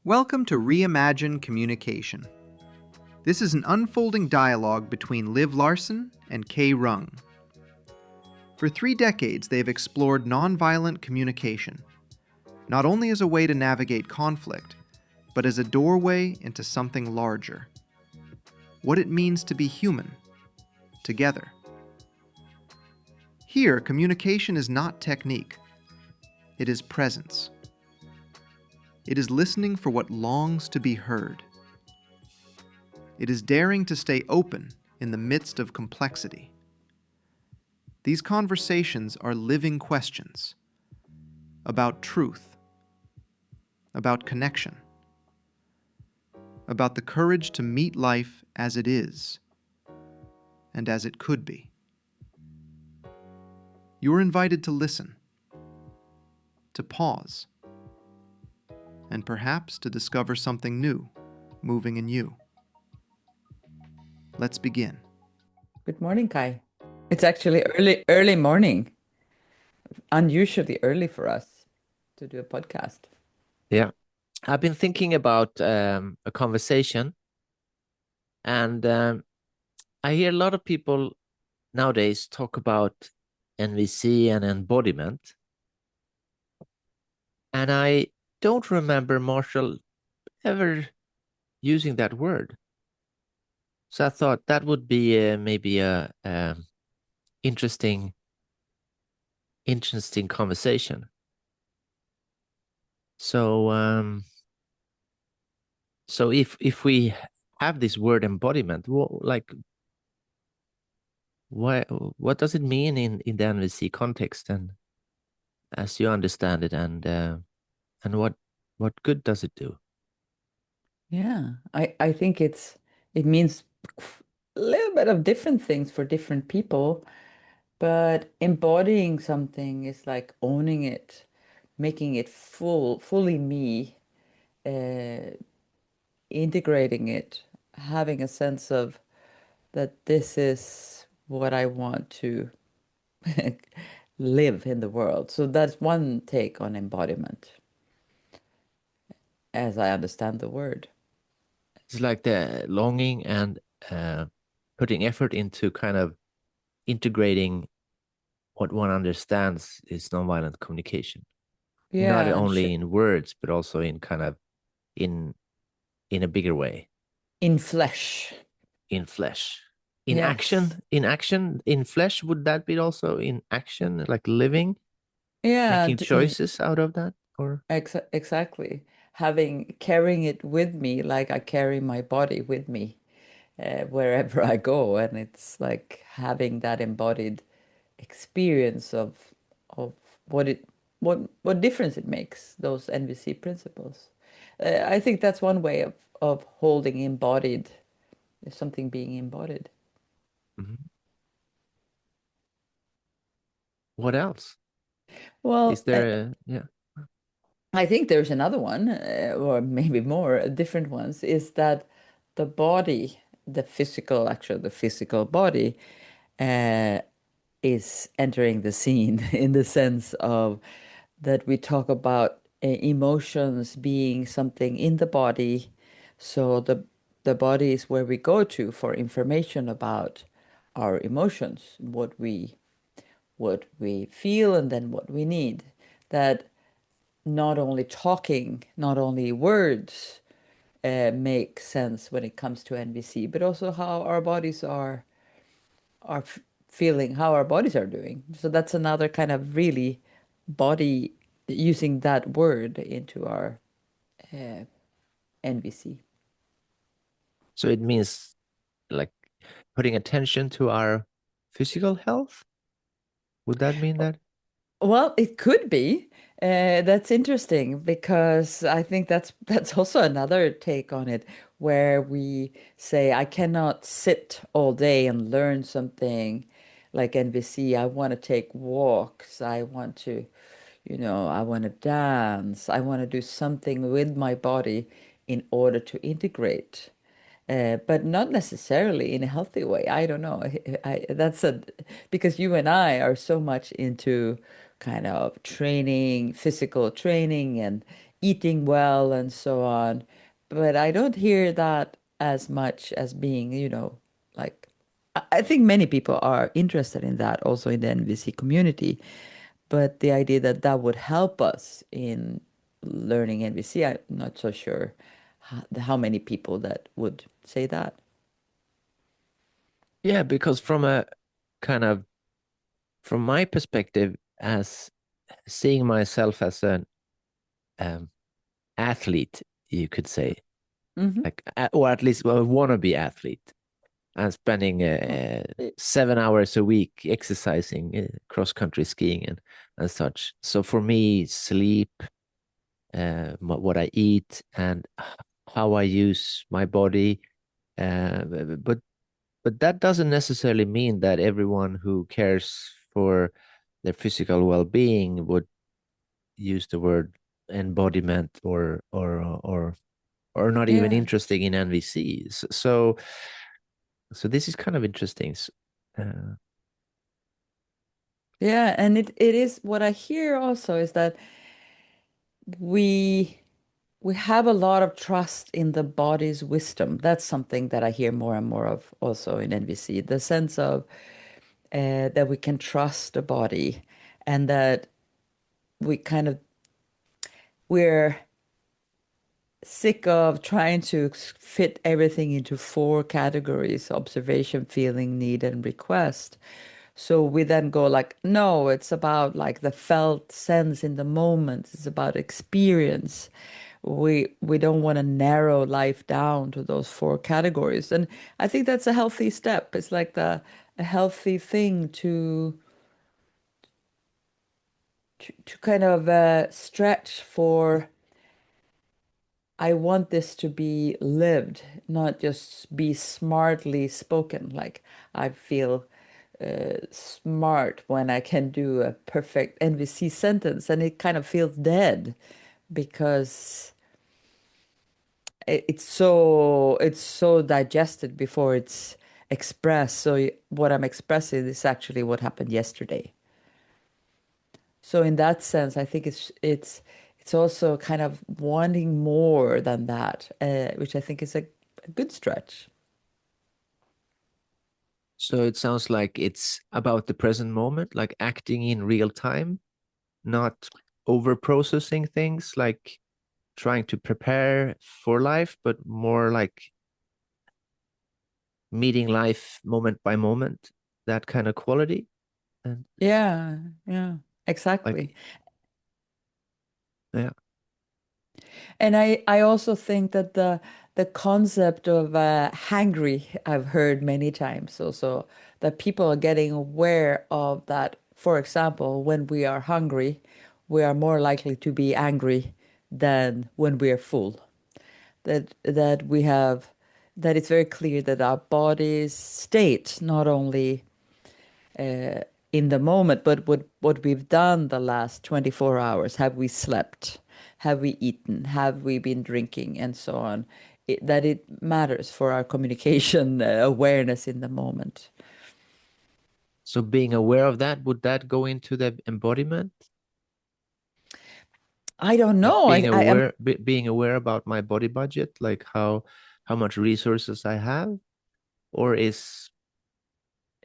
Welcome to Reimagine Communication. This is an unfolding dialogue between Liv Larsson and Rung. For 3 decades, they have explored nonviolent communication, not only as a way to navigate conflict, but as a doorway into something larger. What it means to be human, together. Here, communication is not technique. It is presence. It is listening for what longs to be heard. It is daring to stay open in the midst of complexity. These conversations are living questions about truth, about connection, about the courage to meet life as it is and as it could be. You are invited to listen, to pause, and perhaps to discover something new moving in you. Let's begin. Good morning, Kai. It's actually early morning. Unusually early for us to do a podcast. Yeah, I've been thinking about a conversation, and I hear a lot of people nowadays talk about NVC and embodiment, and I don't remember Marshall ever using that word. So I thought that would be maybe a interesting conversation. So if we have this word embodiment, what does it mean in the NVC context, and as you understand it, and what good does it do? Yeah, I think it means a little bit of different things for different people, but embodying something is like owning it, making it fully me, uh, integrating it, having a sense of that this is what I want to live in the world. So that's one take on embodiment, as I understand the word. It's like the longing and putting effort into kind of integrating what one understands is nonviolent communication, not Yeah, only in words but also in kind of in a bigger way, in flesh. in flesh, Yes. in flesh. Would that be also in action, like living, Yeah, making choices out of that? Or exactly. Carrying it with me like I carry my body with me wherever I go, and it's like having that embodied experience of what it what difference it makes, those NVC principles. I think that's one way of holding embodied, something being embodied. Mhm. What else is Well, there? Yeah. I think there's another one, or maybe more, different ones, is that the body, actually the physical body, uh, is entering the scene in the sense of that we talk about emotions being something in the body. So the body is where we go to for information about our emotions, what we feel, and then what we need. That not only talking, not only words make sense when it comes to NVC, but also how our bodies are feeling, how our bodies are doing. So that's another kind of really body using that word into our uh, NVC. So it means like putting attention to our physical health. Would that mean that? Well, it could be. That's interesting because I think that's also another take on it, where we say I cannot sit all day and learn something like NVC. I want to take walks. I want to, I want to dance. I want to do something with my body in order to integrate, but not necessarily in a healthy way. I don't know. That's because you and I are so much into kind of training, physical training, and eating well and so on. But I don't hear that as much as being, like I think many people are interested in that also in the NVC community. But the idea that that would help us in learning NVC, I'm not so sure how many people that would say that. Yeah, because from my perspective, as seeing myself as an um, athlete, you could say, Hmm. like, or at least a wannabe athlete, and spending 7 hours a week exercising, cross country skiing and such. So for me, sleep, what I eat, and how I use my body. Uh, but but that doesn't necessarily mean that everyone who cares for their physical well-being would use the word embodiment or not even Yeah. interested in NVC. So this is kind of interesting. Uh, Yeah, and it is what I hear also is that we we have a lot of trust in the body's wisdom. That's something that I hear more and more of also in NVC. The sense of that we can trust the body, and that we kind of we're sick of trying to fit everything into four categories: observation, feeling, need, and request. So we then go like, no, it's about like the felt sense in the moment. It's about experience. We don't want to narrow life down to those four categories. And I think that's a healthy step. It's like a healthy thing to kind of stretch for. I want this to be lived, not just be smartly spoken. Like I feel smart when I can do a perfect NVC sentence, and it kind of feels dead because it's so digested before it's expressed. So what I'm expressing is actually what happened yesterday. So in that sense, I think it's also kind of wanting more than that, which I think is a good stretch. so it sounds like it's about the present moment, like acting in real time, not over processing things, like trying to prepare for life, but more like meeting life moment by moment, that kind of quality. And Yeah, yeah, exactly. like, yeah. And I also think that the concept of hangry, I've heard many times also, that people are getting aware of that. For example, when we are hungry, we are more likely to be angry than when we are full. That we have that it's very clear that our body's state, not only uh, in the moment, but what we've done the last 24 hours. Have we slept? Have we eaten? Have we been drinking? And so on. That it matters for our communication awareness in the moment. So being aware of that, would that go into the embodiment? I don't Like know. being I am. being aware about my body budget, like how much resources I have, or is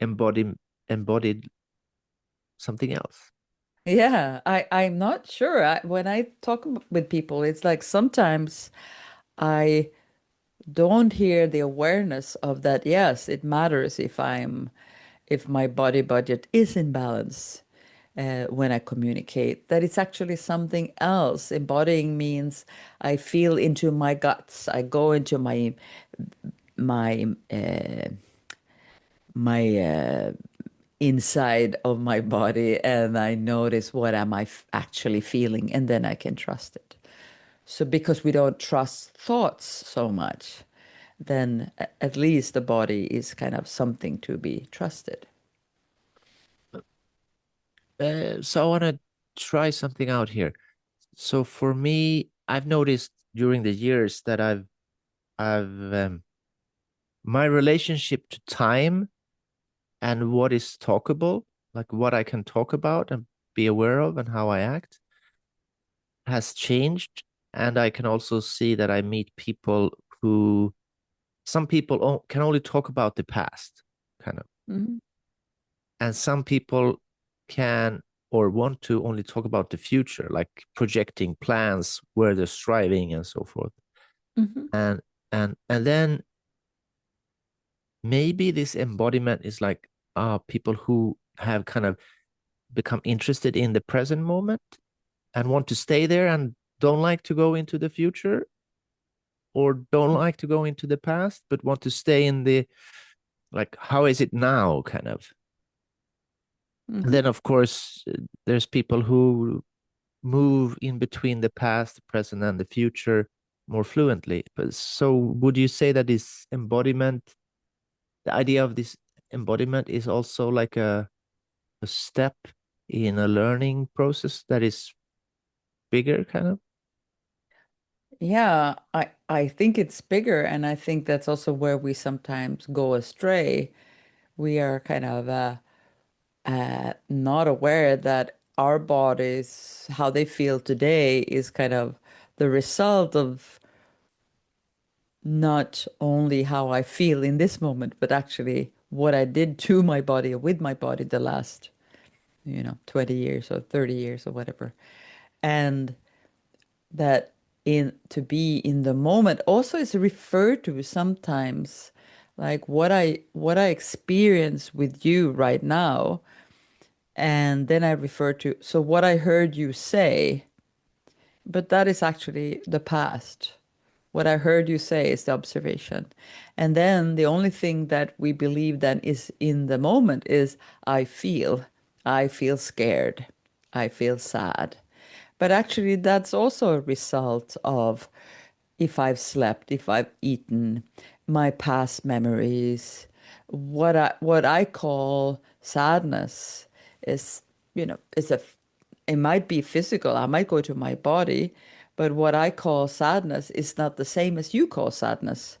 embodied something else? Yeah, I'm not sure. When I talk with people, it's like sometimes I don't hear the awareness of that. Yes, it matters if my body budget is in balance when I communicate. That it's actually something else. Embodying means I feel into my guts. I go into my my inside of my body, and I notice what am I actually feeling, and then I can trust it. So because we don't trust thoughts so much, then at least the body is kind of something to be trusted. So I want to try something out here. So for me, I've noticed during the years that I've my relationship to time and what is talkable, like what I can talk about and be aware of and how I act, has changed And I can also see that I meet people who, some people can only talk about the past, kind of. Mm-hmm. And some people can or want to only talk about the future, like projecting plans, where they're striving and so forth. Mm-hmm. And then maybe this embodiment is like people who have kind of become interested in the present moment and want to stay there and don't like to go into the future, or don't like to go into the past but want to stay in the, like, how is it now, kind of. And Mm-hmm. then of course there's people who move in between the past, the present, and the future more fluently. But so would you say that this embodiment, the idea of this embodiment, is also like a step in a learning process that is bigger, kind of? Yeah, I think it's bigger, and I think that's also where we sometimes go astray. We are kind of not aware that our bodies, how they feel today, is kind of the result of not only how I feel in this moment, but actually what I did to my body or with my body the last, 20 years or 30 years or whatever. And that in to be in the moment also is referred to sometimes like what I experience with you right now, and then I refer to so what I heard you say, but that is actually the past. What I heard you say is the observation. And then the only thing that we believe then is in the moment is I feel. I feel scared. I feel sad. But actually, that's also a result of if I've slept, if I've eaten, my past memories. What I call sadness is, is it might be physical. I might go to my body, but what I call sadness is not the same as you call sadness.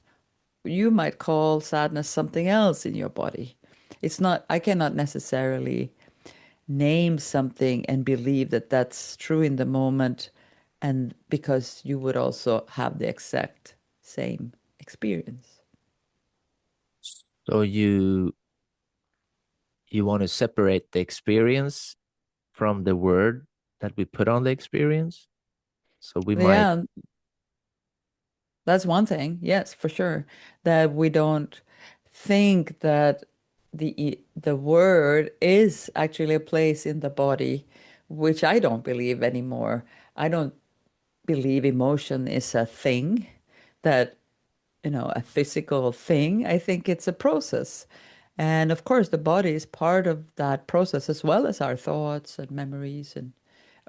You might call sadness something else in your body. It's not, I cannot necessarily name something and believe that that's true in the moment, and because you would also have the exact same experience. So you want to separate the experience from the word that we put on the experience. So we might. Yeah, that's one thing. Yes, for sure. That we don't think that the word is actually a place in the body, which I don't believe anymore. I don't believe emotion is a thing that, a physical thing. I think it's a process. And of course, the body is part of that process as well as our thoughts and memories and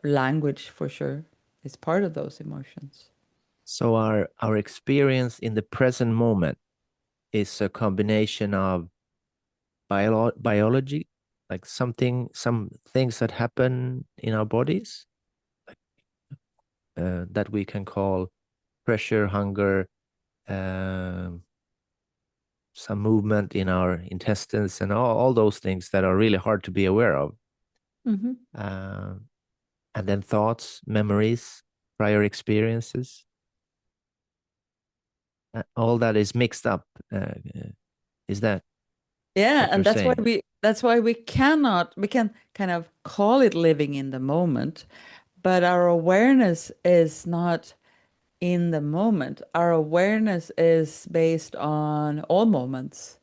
language for sure. It's part of those emotions. So our experience in the present moment is a combination of biology, like some things that happen in our bodies, that we can call pressure, hunger, um, some movement in our intestines, and all those things that are really hard to be aware of. Hmm. Uh, and then thoughts, memories, prior experiences, all that is mixed up. Is that Yeah, what you're and that's why saying? we can kind of call it living in the moment, but our awareness is not in the moment. Our awareness is based on all moments.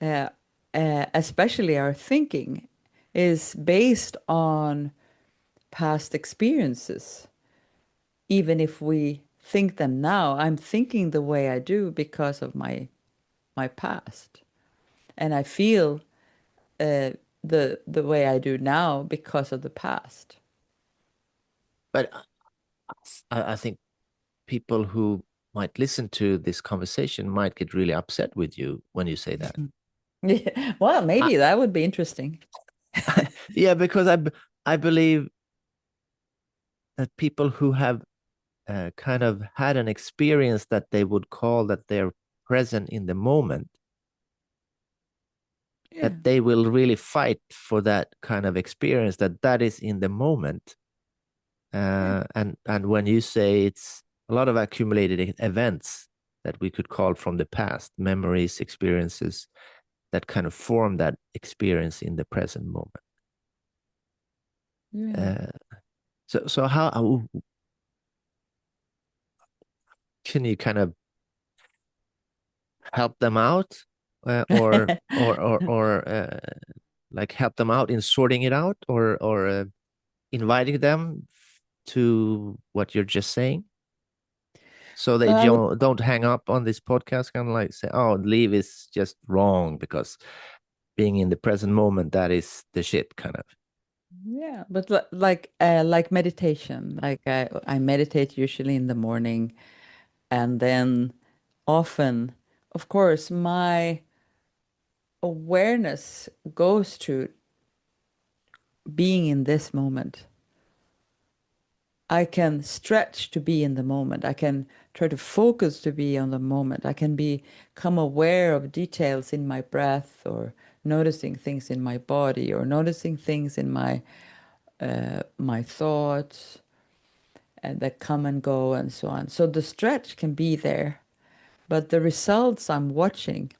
uh, Especially our thinking is based on past experiences. Even if we think them now, I'm thinking the way I do because of my past, and I feel uh, the way I do now because of the past. But I think people who might listen to this conversation might get really upset with you when you say that. Yeah, well, I, maybe that would be interesting. yeah, because I believe that people who have kind of had an experience that they would call that they're present in the moment, Yeah. that they will really fight for that kind of experience, that is in the moment. And when you say it's a lot of accumulated events that we could call from the past, memories, experiences that kind of form that experience in the present moment. Yeah. So how can you kind of help them out, or like help them out in sorting it out, or inviting them to what you're just saying, so they I would, don't hang up on this podcast, kind of like say, oh, leave is just wrong because being in the present moment, that is the shit, kind of. yeah, but like meditation, like I meditate usually in the morning, and then often, of course, my awareness goes to being in this moment. I can stretch to be in the moment. I can try to focus to be on the moment. I can become aware of details in my breath, or noticing things in my body, or noticing things in my thoughts and that come and go and so on. So the stretch can be there, but the results I'm watching,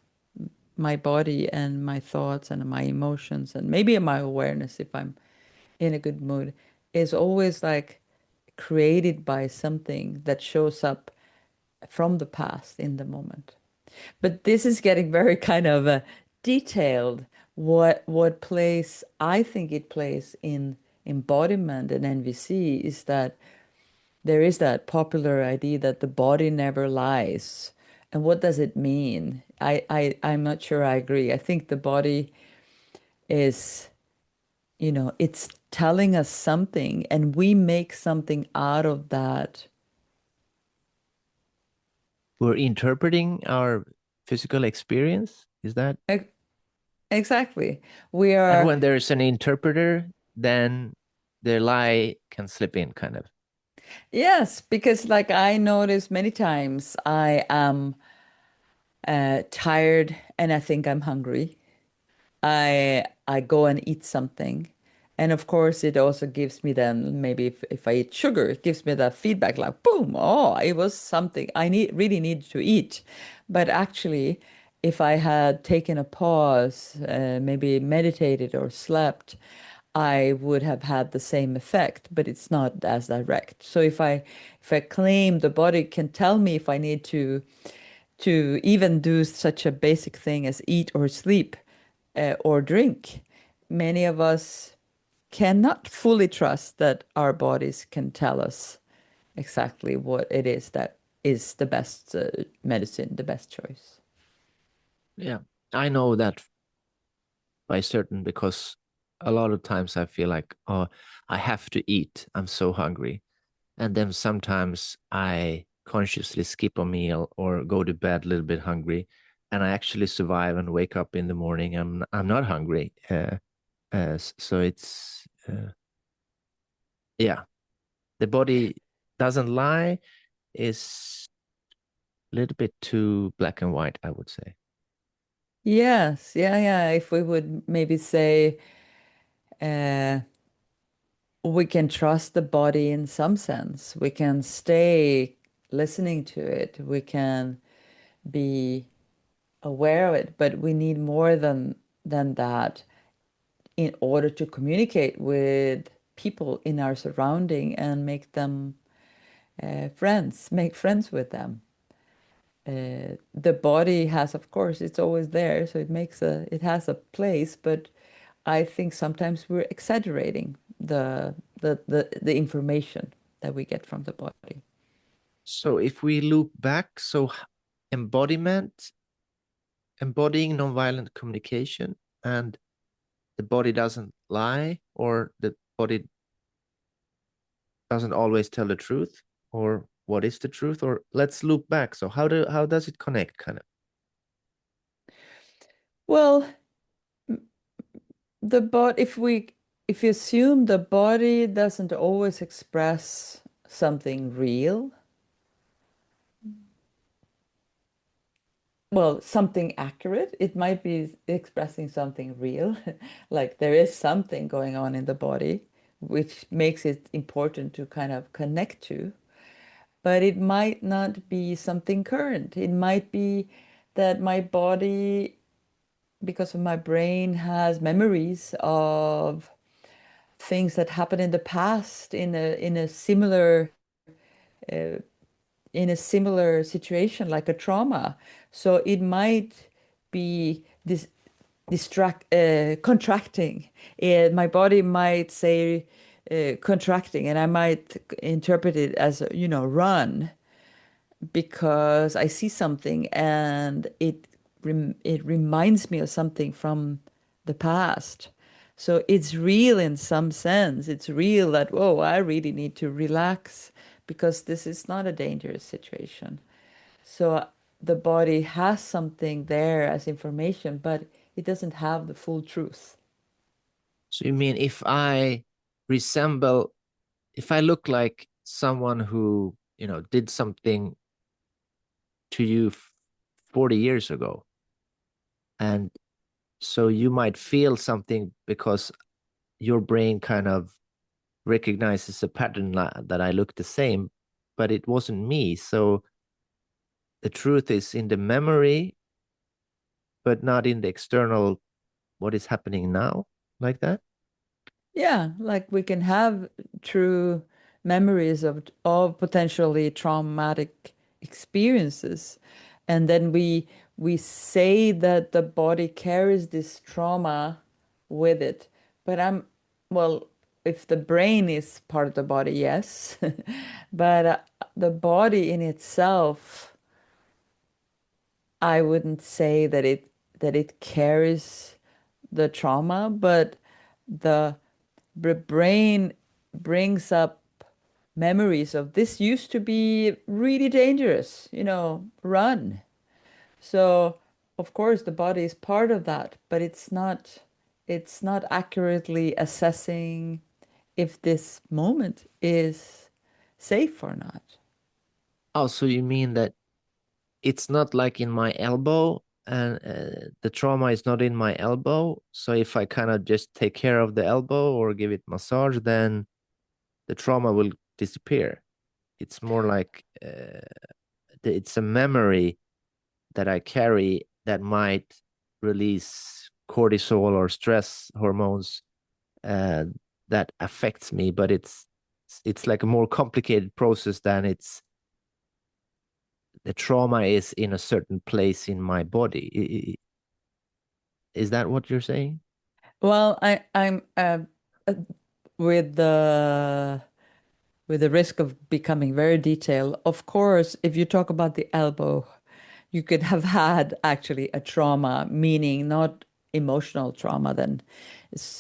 my body and my thoughts and my emotions and maybe my awareness, if I'm in a good mood, is always like created by something that shows up from the past in the moment. But this is getting very kind of detailed. What place I think it plays in embodiment and NVC is that there is that popular idea that the body never lies. And what does it mean? I'm not sure I agree. I think the body is, it's telling us something, and we make something out of that. We're interpreting our physical experience, is that? Ex- Exactly. We And are, when there's an interpreter, then the lie can slip in, kind of. yes, because like I notice many times I am tired and I think I'm hungry. I go and eat something. And of course, it also gives me then maybe if I eat sugar, it gives me that feedback like boom, oh, it was something I really need to eat. But actually, if I had taken a pause, maybe meditated or slept, I would have had the same effect, but it's not as direct. So if I claim the body can tell me if I need to even do such a basic thing as eat or sleep, or drink. Many of us cannot fully trust that our bodies can tell us exactly what it is that is the best medicine, the best choice. Yeah, I know that by certain, because a lot of times I feel like, oh, I have to eat, I'm so hungry. And then sometimes I consciously skip a meal or go to bed a little bit hungry, and I actually survive and wake up in the morning. I'm not hungry. So it's yeah, the body doesn't lie is a little bit too black and white, I would say. Yes, yeah, yeah. If we would maybe say uh, we can trust the body in some sense, we can stay listening to it, we can be aware of it, but we need more than that in order to communicate with people in our surrounding and make them friends, make friends with them. The body has, of course, it's always there, so it has a place, but I think sometimes we're exaggerating the information that we get from the body. So if we loop back, so embodiment, embodying nonviolent communication, and the body doesn't lie, or the body doesn't always tell the truth, or what is the truth, or let's loop back. So how does it connect, kind of? Well, the body, if you assume the body doesn't always express something real, well, something accurate. It might be expressing something real, like there is something going on in the body, which makes it important to kind of connect to. But it might not be something current. It might be that my body, because of my brain, has memories of things that happened in the past uh, in a similar situation, like a trauma. So it might be this contracting. My body might say contracting, and I might interpret it as, run, because I see something and it reminds me of something from the past. So it's real in some sense. It's real that, oh, I really need to relax because this is not a dangerous situation. So the body has something there as information, but it doesn't have the full truth. So you mean if I resemble, if I look like someone who, did something to you 40 years ago, and so you might feel something because your brain kind of recognizes a pattern that I look the same, but it wasn't me. So the truth is in the memory, but not in the external, what is happening now, like that. Yeah, like we can have true memories of potentially traumatic experiences. And then we say that the body carries this trauma with it. But well, if the brain is part of the body, yes. But the body in itself, I wouldn't say that it carries the trauma, but the brain brings up memories of this used to be really dangerous, run. So, of course, the body is part of that, but it's not accurately assessing if this moment is safe or not. Oh, so you mean that it's not like in my elbow, and the trauma is not in my elbow. So if I kind of just take care of the elbow or give it massage, then the trauma will disappear. It's more like it's a memory that I carry that might release cortisol or stress hormones uh, that affects me, but it's like a more complicated process than it's the trauma is in a certain place in my body. Is that what you're saying? Well, I'm uh, with the with the risk of becoming very detailed. Of course, if you talk about the elbow, you could have had actually a trauma, meaning not emotional trauma, then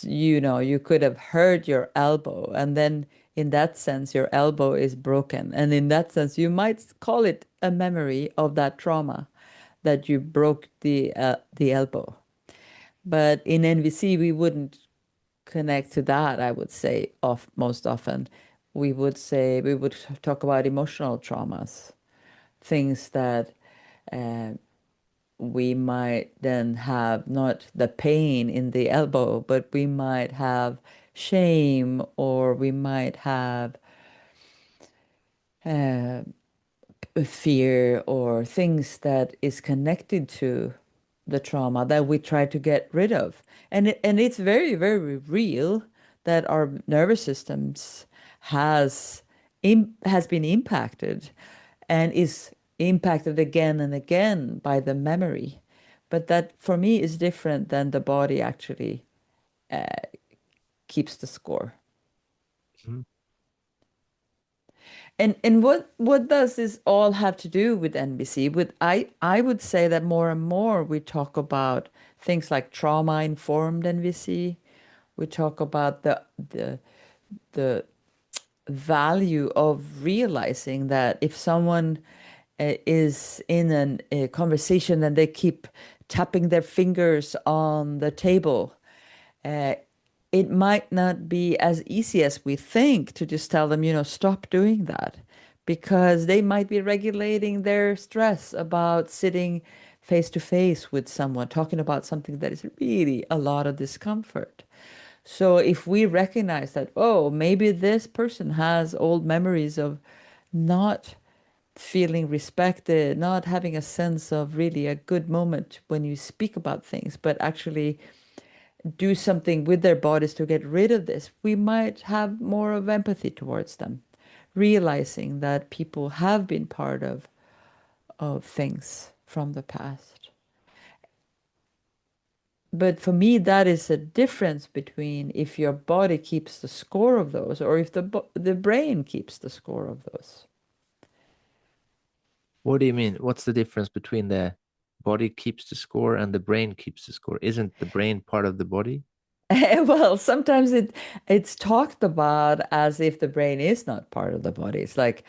you could have hurt your elbow, and then in that sense your elbow is broken, and in that sense you might call it a memory of that trauma, that you broke the elbow. But in NVC we wouldn't connect to that, I would say, most often. We would talk about emotional traumas, things that uh, we might then have not the pain in the elbow, but we might have shame, or we might have uh, fear, or things that is connected to the trauma that we try to get rid of. And it's very, very real that our nervous systems has been impacted, and is impacted again and again by the memory. But that for me is different than the body actually keeps the score. Mhm. And what does this all have to do with NBC? I would say that more and more we talk about things like trauma informed NVC. We talk about the value of realizing that if someone is in a conversation and they keep tapping their fingers on the table, uh, it might not be as easy as we think to just tell them, stop doing that, because they might be regulating their stress about sitting face to face with someone, talking about something that is really a lot of discomfort. So if we recognize that, oh, maybe this person has old memories of not feeling respected, not having a sense of really a good moment when you speak about things, but actually do something with their bodies to get rid of this, we might have more of empathy towards them, realizing that people have been part of things from the past. But for me, that is a difference between if your body keeps the score of those or if the brain keeps the score of those. What do you mean? What's the difference between the body keeps the score and the brain keeps the score? Isn't the brain part of the body? Well, sometimes it's talked about as if the brain is not part of the body. It's like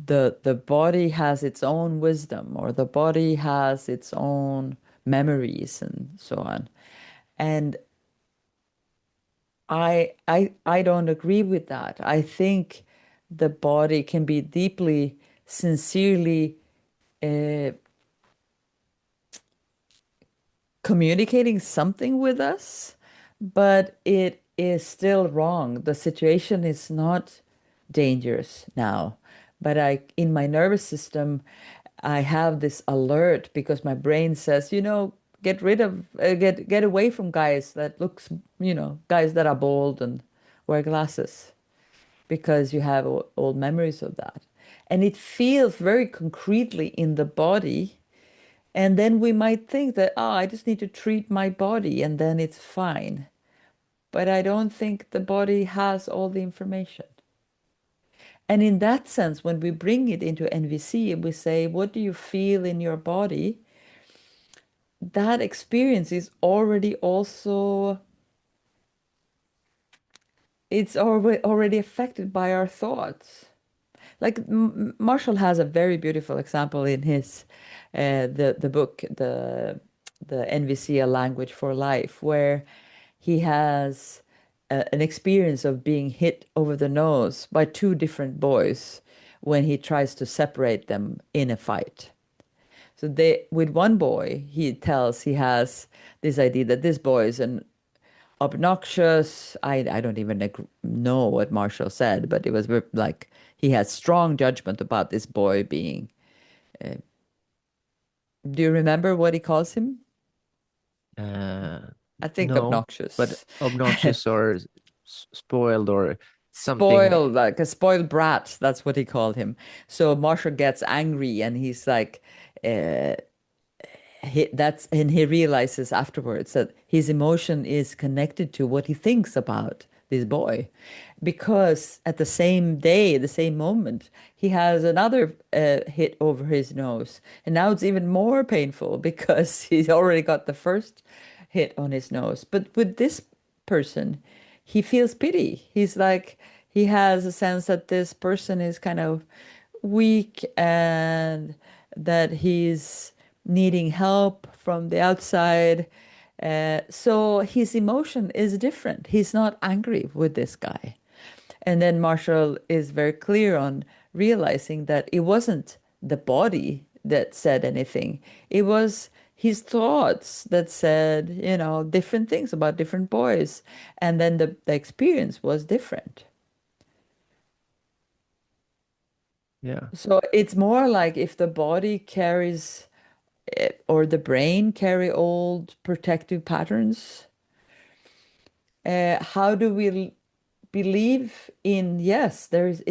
the body has its own wisdom, or the body has its own memories and so on. And I don't agree with that. I think the body can be deeply, sincerely uh, communicating something with us, but it is still wrong. The situation is not dangerous now, but in my nervous system, I have this alert because my brain says, get rid of, get away from guys that looks, guys that are bald and wear glasses, because you have old memories of that. And it feels very concretely in the body. And then we might think that, oh, I just need to treat my body and then it's fine. But I don't think the body has all the information. And in that sense, when we bring it into NVC and we say, what do you feel in your body? That experience is already also, it's already affected by our thoughts. Like Marshall has a very beautiful example in his the book, the NVC, A Language for Life, where he has an experience of being hit over the nose by two different boys when he tries to separate them in a fight. So with one boy, he tells he has this idea that this boy is an obnoxious. I don't even know what Marshall said, but it was like he has strong judgment about this boy being. Uh, do you remember what he calls him? Uh, I think no, but obnoxious. obnoxious or spoiled or something. Spoiled, like a spoiled brat. That's what he called him. So Marshall gets angry and he's like, uh, he realizes afterwards that his emotion is connected to what he thinks about this boy, because at the same day, the same moment, he has another hit over his nose, and now it's even more painful because he's already got the first hit on his nose. But with this person, he feels pity. He's like, he has a sense that this person is kind of weak and that he's needing help from the outside. So his emotion is different. He's not angry with this guy. And then Marshall is very clear on realizing that it wasn't the body that said anything. It was his thoughts that said, different things about different boys. And then the experience was different. Yeah. So it's more like if the body carries or the brain carry old protective patterns, how do we believe in, yes, there's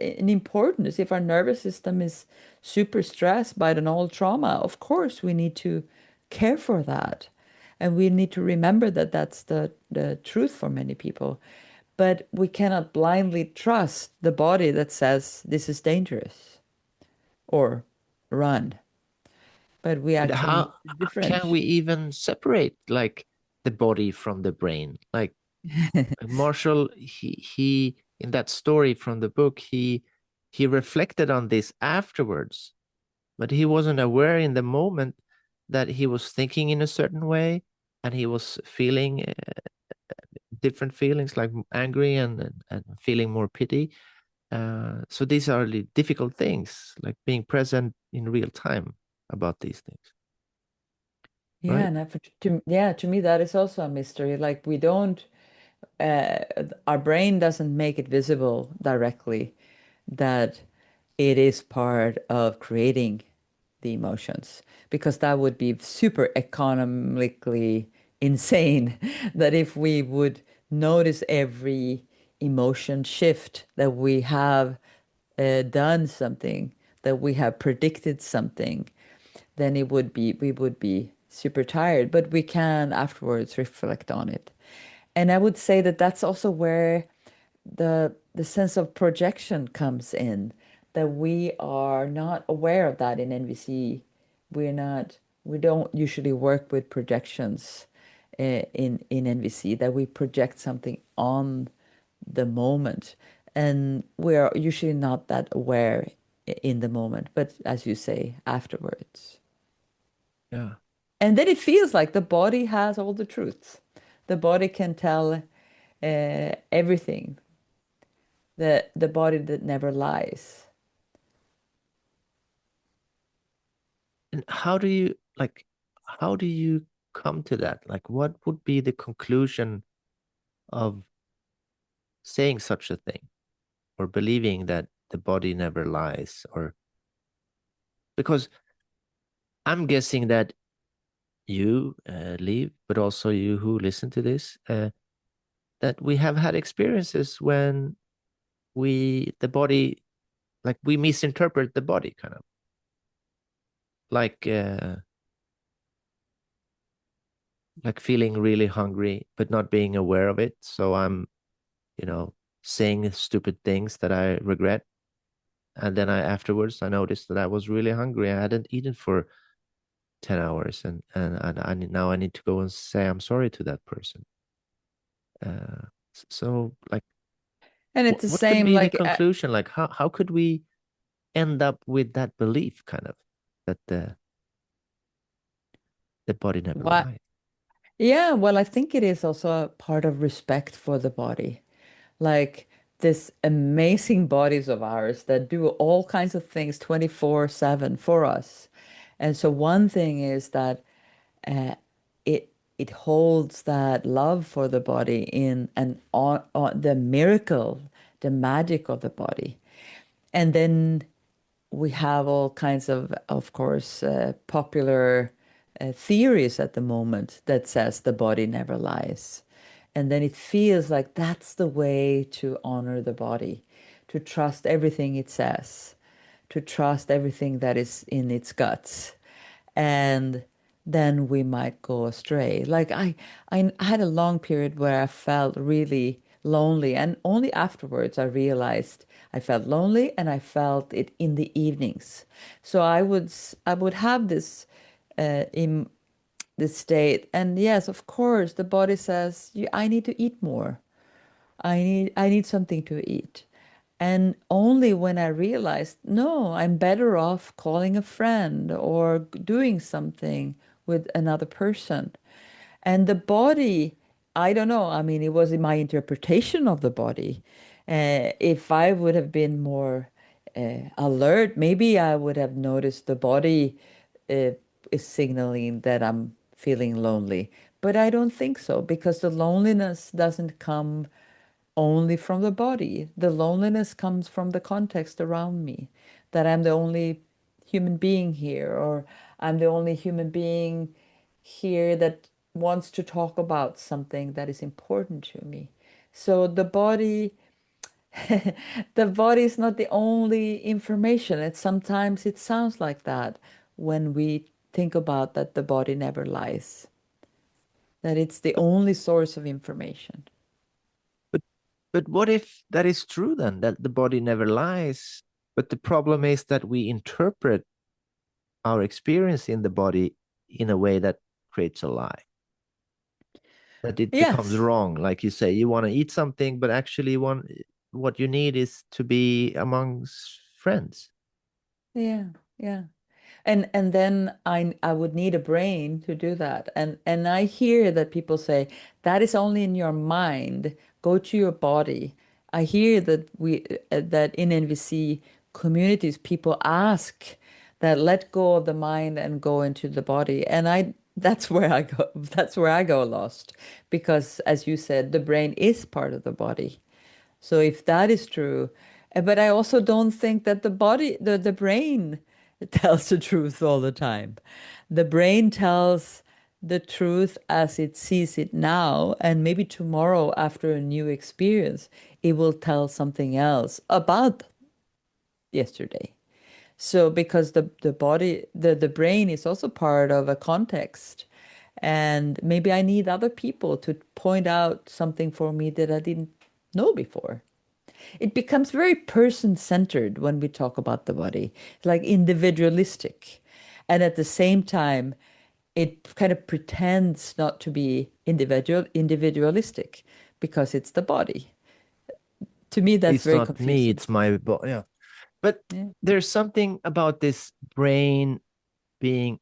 an importance. If our nervous system is super stressed by an old trauma, of course we need to care for that. And we need to remember that that's the truth for many people. But we cannot blindly trust the body that says this is dangerous or run. But we But actually need how to can we differentiate. even separate like the body from the brain? Like Marshall, he in that story from the book, he reflected on this afterwards, but he wasn't aware in the moment that he was thinking in a certain way and he was feeling different feelings like angry and feeling more pity. So these are the difficult things, like being present in real time about these things, Yeah, right? and to me that is also a mystery. Like we don't. our brain doesn't make it visible directly that it is part of creating the emotions, because that would be super economically insane that if we would notice every emotion shift that we have done something, that we have predicted something, then it would be we would be super tired, but we can afterwards reflect on it. And I would say that that's also where the sense of projection comes in, that we are not aware of that in NVC. We don't usually work with projections in NVC, that we project something on the moment, and we're usually not that aware in the moment, but as you say, afterwards. Yeah. And then it feels like the body has all the truths. The body can tell everything. The body that never lies. And how do you come to that? Like, what would be the conclusion of saying such a thing, or believing that the body never lies? Or because I'm guessing that you, Liv, but also you who listen to this, that we have had experiences when the body, like we misinterpret the body, kind of like uh, like feeling really hungry but not being aware of it. So I'm, you know, saying stupid things that I regret, and then I noticed that I was really hungry. I hadn't eaten for 10 hours, and now I need to go and say I'm sorry to that person. So like, And it's the what could same be the like conclusion? Like, how could we end up with that belief, kind of, that the body never what lies? yeah, well, I think it is also a part of respect for the body. Like this amazing bodies of ours that do all kinds of things 24/7 for us. And so one thing is that uh, it holds that love for the body in and on the miracle, the magic of the body. And then we have all kinds of course, popular theories at the moment that says the body never lies. And then it feels like that's the way to honor the body, to trust everything it says, to trust everything that is in its guts. And then we might go astray. Like I had a long period where I felt really lonely, and only afterwards I realized I felt lonely, and I felt it in the evenings. So I would have this in this state, and yes, of course, the body says, I need to eat more. I need something to eat. And only when I realized, no, I'm better off calling a friend or doing something with another person. And the body, I don't know. I mean, it was in my interpretation of the body. If I would have been more alert, maybe I would have noticed the body uh, is signaling that I'm feeling lonely. But I don't think so, because the loneliness doesn't come only from the body. The loneliness comes from the context around me, that I'm the only human being here, or I'm the only human being here that wants to talk about something that is important to me. So the body, the body is not the only information. And sometimes it sounds like that when we think about that the body never lies, that it's the only source of information. But but what if that is true then, that the body never lies, but the problem is that we interpret our experience in the body in a way that creates a lie, that it becomes Yes. wrong. Like you say, you want to eat something, but actually what you need is to be amongst friends. Yeah. Yeah. And then I would need a brain to do that. And I hear that people say that is only in your mind. Go to your body. I hear that we that in NVC communities people ask that let go of the mind and go into the body. And That's where I go. That's where I go lost, because as you said, the brain is part of the body. So if that is true, but I also don't think that the body, the brain tells the truth all the time. The brain tells the truth as it sees it now, and maybe tomorrow after a new experience, it will tell something else about yesterday. So because the body, the brain is also part of a context. And maybe I need other people to point out something for me that I didn't know before. It becomes very person-centered when we talk about the body, like individualistic. And at the same time, it kind of pretends not to be individualistic because it's the body. To me, that's It's very not me, confusing. it's my body. Yeah. But Yeah. there's something about this brain being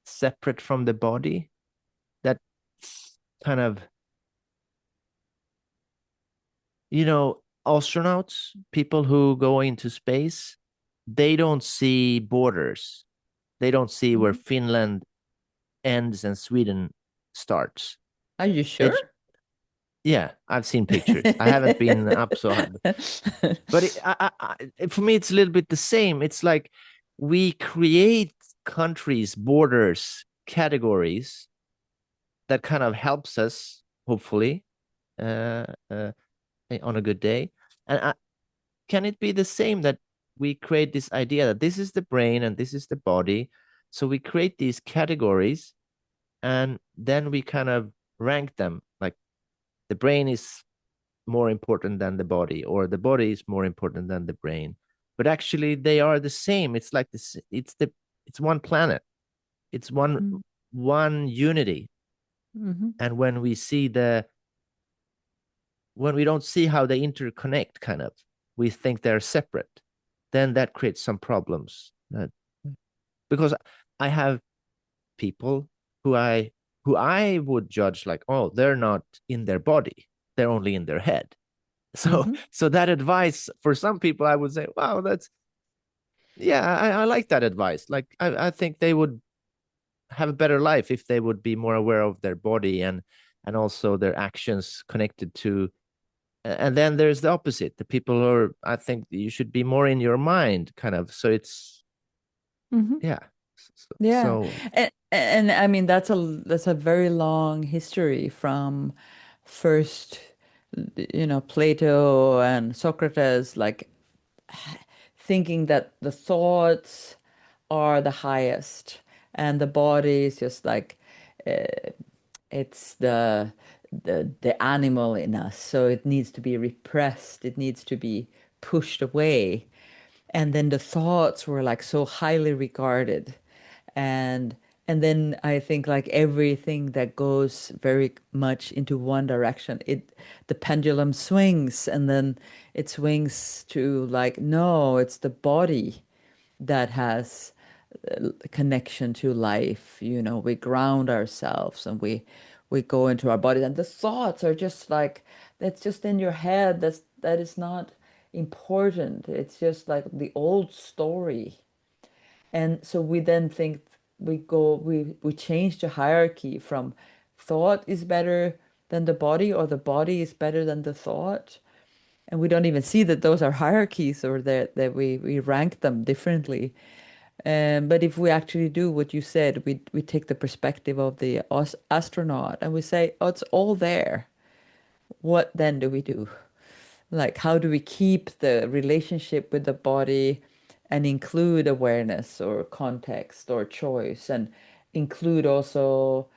separate from the body that kind of, astronauts, people who go into space, they don't see borders. They don't see where Mhm. Finland ends and Sweden starts. Are you They, sure? yeah, I've seen pictures. I haven't been up so high, but for me, it's a little bit the same. It's like we create countries, borders, categories that kind of helps us, hopefully, uh, uh, on a good day. And can it be the same that we create this idea that this is the brain and this is the body? So we create these categories and then we kind of rank them like the brain is more important than the body, or the body is more important than the brain. But actually, they are the same. It's like this. It's one planet. It's one unity. Mm-hmm. And when we don't see how they interconnect, kind of, we think they're separate. Then that creates some problems. Because I have people who I would judge like, oh, they're not in their body. They're only in their head. So Mm-hmm. so that advice for some people, I would say, wow, I like that advice. Like I think they would have a better life if they would be more aware of their body and also their actions connected to. And then there's the opposite. The people who are, I think you should be more in your mind, kind of. So it's Mm-hmm. yeah. Yeah. So And I mean that's a very long history from first, Plato and Socrates, like thinking that the thoughts are the highest and the body is just like it's the animal in us, so it needs to be repressed, it needs to be pushed away. And then the thoughts were like so highly regarded, and and then I think like everything that goes very much into one direction, the pendulum swings, and then it swings to like, no, it's the body that has connection to life. We ground ourselves and we go into our bodies, and the thoughts are just like, that's just in your head. That is not important. It's just like the old story. And so we then think, we change the hierarchy from thought is better than the body, or the body is better than the thought. And we don't even see that those are hierarchies, or that we rank them differently. But if we actually do what you said, we take the perspective of the astronaut and we say, oh, it's all there. What then do we do? Like, how do we keep the relationship with the body and include awareness or context or choice, and include also,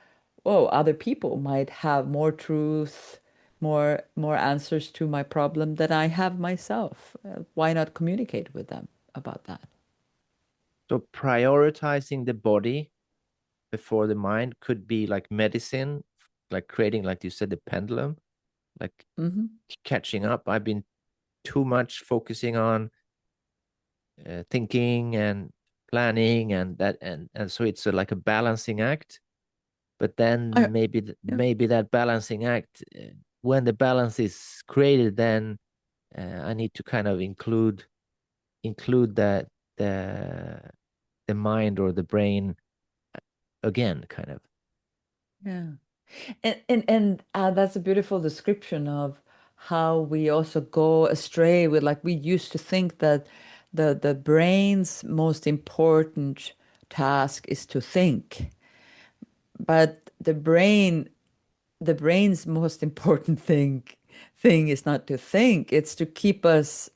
oh, other people might have more truth, more answers to my problem than I have myself. Why not communicate with them about that? so prioritizing the body before the mind could be like medicine, like creating, like you said, the pendulum, like Mm-hmm. catching up. I've been too much focusing on thinking and planning and that, and so it's like a balancing act. But I, then yeah. maybe that balancing act, when the balance is created, then I need to kind of include the the mind or the brain again, kind of. Yeah. And that's a beautiful description of how we also go astray with, like, we used to think that the brain's most important task is to think, but the brain's most important thing is not to think, it's to keep us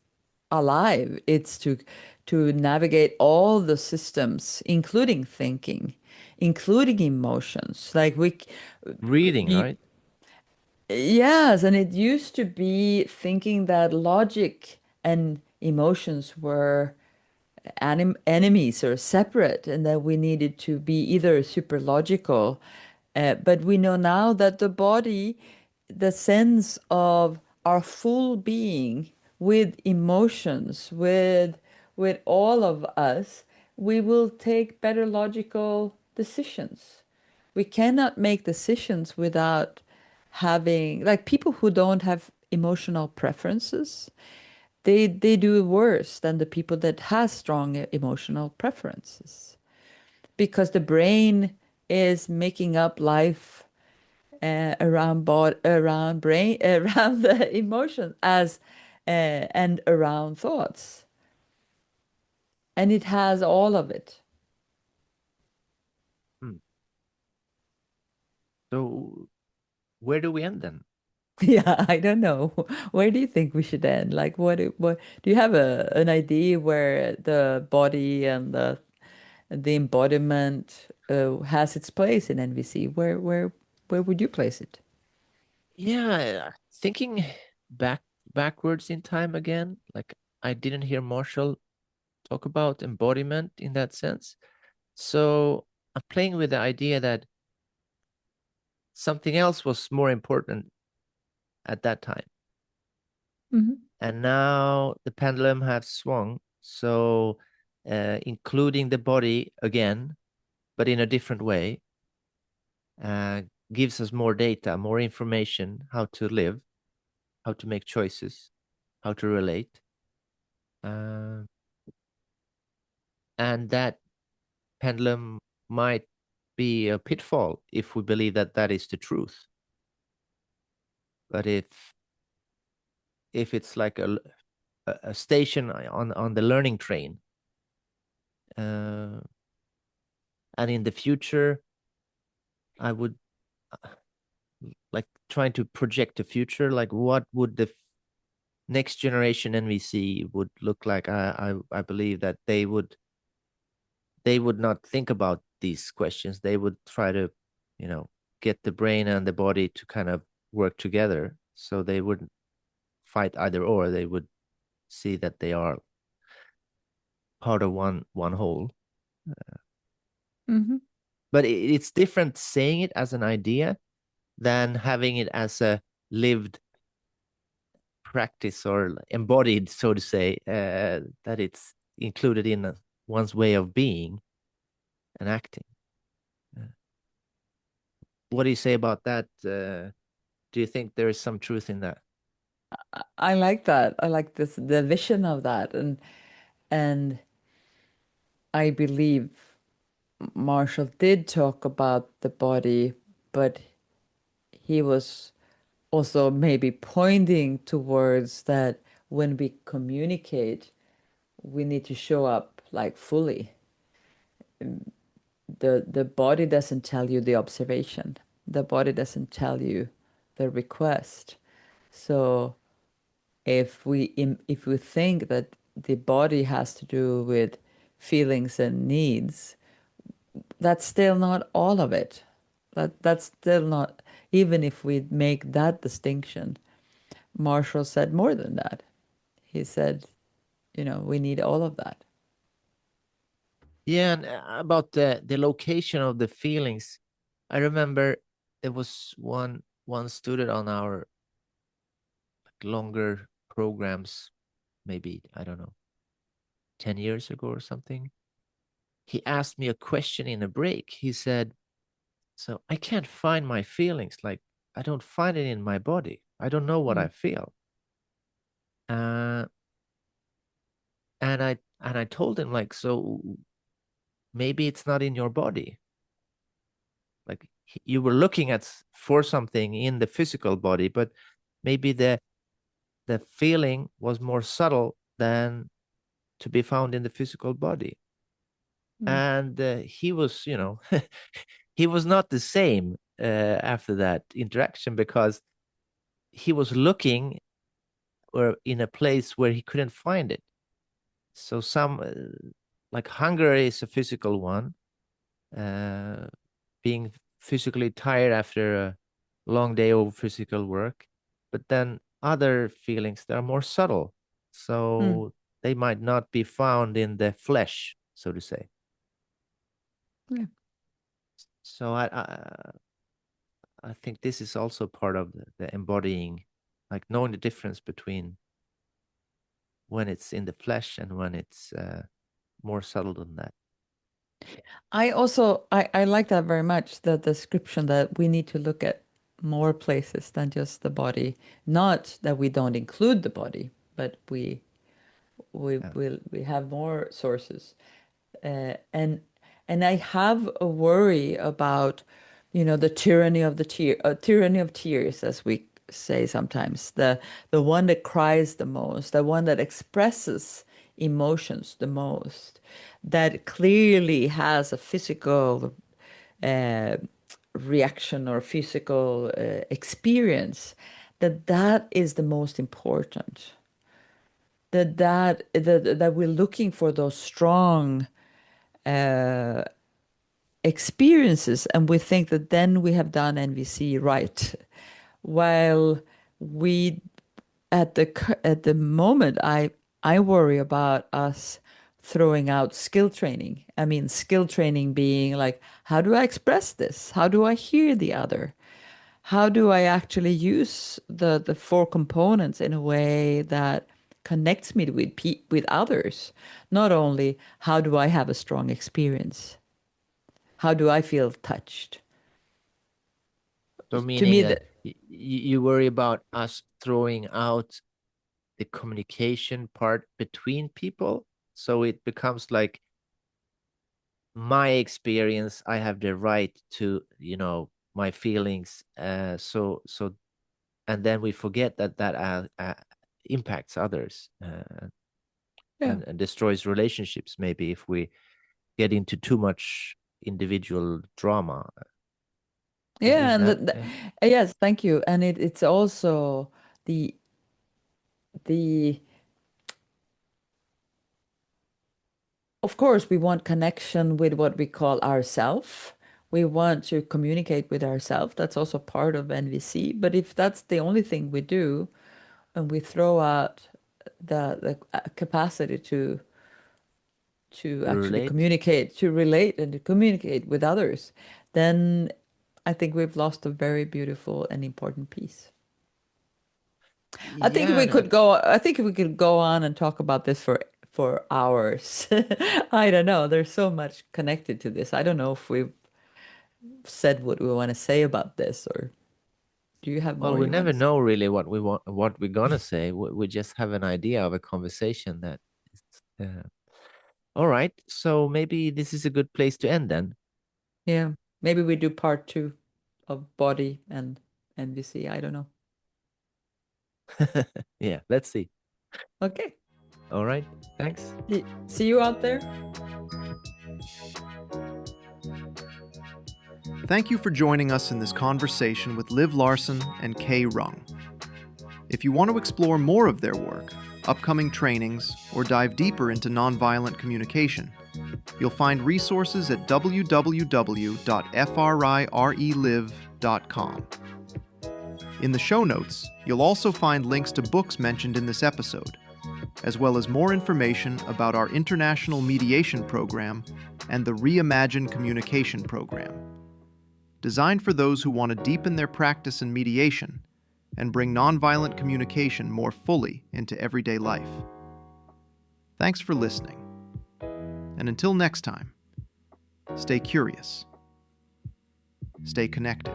alive. It's to navigate all the systems, including thinking, including emotions. Like Reading, you, right? yes, and it used to be thinking that logic and emotions were enemies or separate, and that we needed to be either super logical. But we know now that the body, the sense of our full being with emotions, with all of us, we will take better logical decisions. We cannot make decisions without having, like, people who don't have emotional preferences, they do worse than the people that has strong emotional preferences, because the brain is making up life around brain around the emotion as and around thoughts, and it has all of it. Hmm. So where do we end then? Yeah, I don't know. Where do you think we should end? Like, what do you have an idea where the body and the embodiment has its place in NVC? Where would you place it? Yeah, thinking back backwards in time again, like I didn't hear Marshall talk about embodiment in that sense. So I'm playing with the idea that something else was more important at that time. Hmm. And now the pendulum has swung. So including the body again, but in a different way, uh, gives us more data, more information, how to live, how to make choices, how to relate. Uh, and that pendulum might be a pitfall if we believe that that is the truth. But if it's like a station on the learning train, uh, and in the future, I would like trying to project the future, like what would the next generation NVC would look like. I believe that they would not think about these questions. They would try to, you know, get the brain and the body to kind of work together. So they wouldn't fight either or. They would see that they are part of one whole. Hmm. But it's different saying it as an idea than having it as a lived practice or embodied, so to say, that it's included in one's way of being and acting. What do you say about that? Do you think there is some truth in that? I like that. I like this, the vision of that, and I believe Marshall did talk about the body, but he was also maybe pointing towards that when we communicate, we need to show up like fully. The body doesn't tell you the observation. The body doesn't tell you the request. So if we think that the body has to do with feelings and needs, that's still not all of it. That's still not, even if we make that distinction. Marshall said more than that. He said, we need all of that. Yeah, and about the location of the feelings, I remember there was one student on our longer programs, maybe I don't know, 10 years ago or something. He asked me a question in a break. He said, "So I can't find my feelings. Like I don't find it in my body. I don't know what I Mm. feel." Uh, and I told him like, so maybe it's not in your body. Like you were looking for something in the physical body, but maybe the feeling was more subtle than to be found in the physical body. And he was, he was not the same after that interaction, because he was looking or in a place where he couldn't find it. So like hunger is a physical one, being physically tired after a long day of physical work, but then other feelings that are more subtle, so they might not be found in the flesh, so to say. Yeah. So I think this is also part of the embodying, like knowing the difference between when it's in the flesh and when it's more subtle than that. I like that very much, the description that we need to look at more places than just the body. Not that we don't include the body, but we have more sources. And I have a worry about, the tyranny of tyranny of tears, as we say sometimes. The one that cries the most, the one that expresses emotions the most, that clearly has a physical reaction or physical experience. That is the most important. That we're looking for those strong experiences, and we think that then we have done NVC right. While we at the moment, I worry about us throwing out skill training. I mean, skill training being like, how do I express this? How do I hear the other? How do I actually use the four components in a way that connects me with others? Not only how do I have a strong experience? How do I feel touched? So To meaning me, that you worry about us throwing out the communication part between people, so it becomes like my experience, I have the right to, my feelings, so and then we forget that impacts others, yeah. and destroys relationships, maybe, if we get into too much individual drama. Yeah, Is and that yes, thank you. And it's also the the of course we want connection with what we call ourself. We want to communicate with ourself. That's also part of NVC. But if that's the only thing we do, and we throw out the capacity to actually relate? communicate, to relate, and to communicate with others, then I think we've lost a very beautiful and important piece. Yeah, I think we could go on and talk about this for hours. I don't know. There's so much connected to this. I don't know if we've said what we want to say about this, or do you have well, more we you want never to say? know really what we're gonna say. We just have an idea of a conversation that is, all right, so maybe this is a good place to end then. Yeah. Maybe we do part two of body and NVC. I don't know. Yeah, let's see. Okay. All right, thanks. See you out there. Thank you for joining us in this conversation with Liv Larsson and Kay Rung. If you want to explore more of their work, upcoming trainings, or dive deeper into nonviolent communication, you'll find resources at www.frireliv.com. In the show notes, you'll also find links to books mentioned in this episode, as well as more information about our international mediation program and the Reimagine Communication program, designed for those who want to deepen their practice in mediation and bring nonviolent communication more fully into everyday life. Thanks for listening. And until next time, stay curious, stay connected.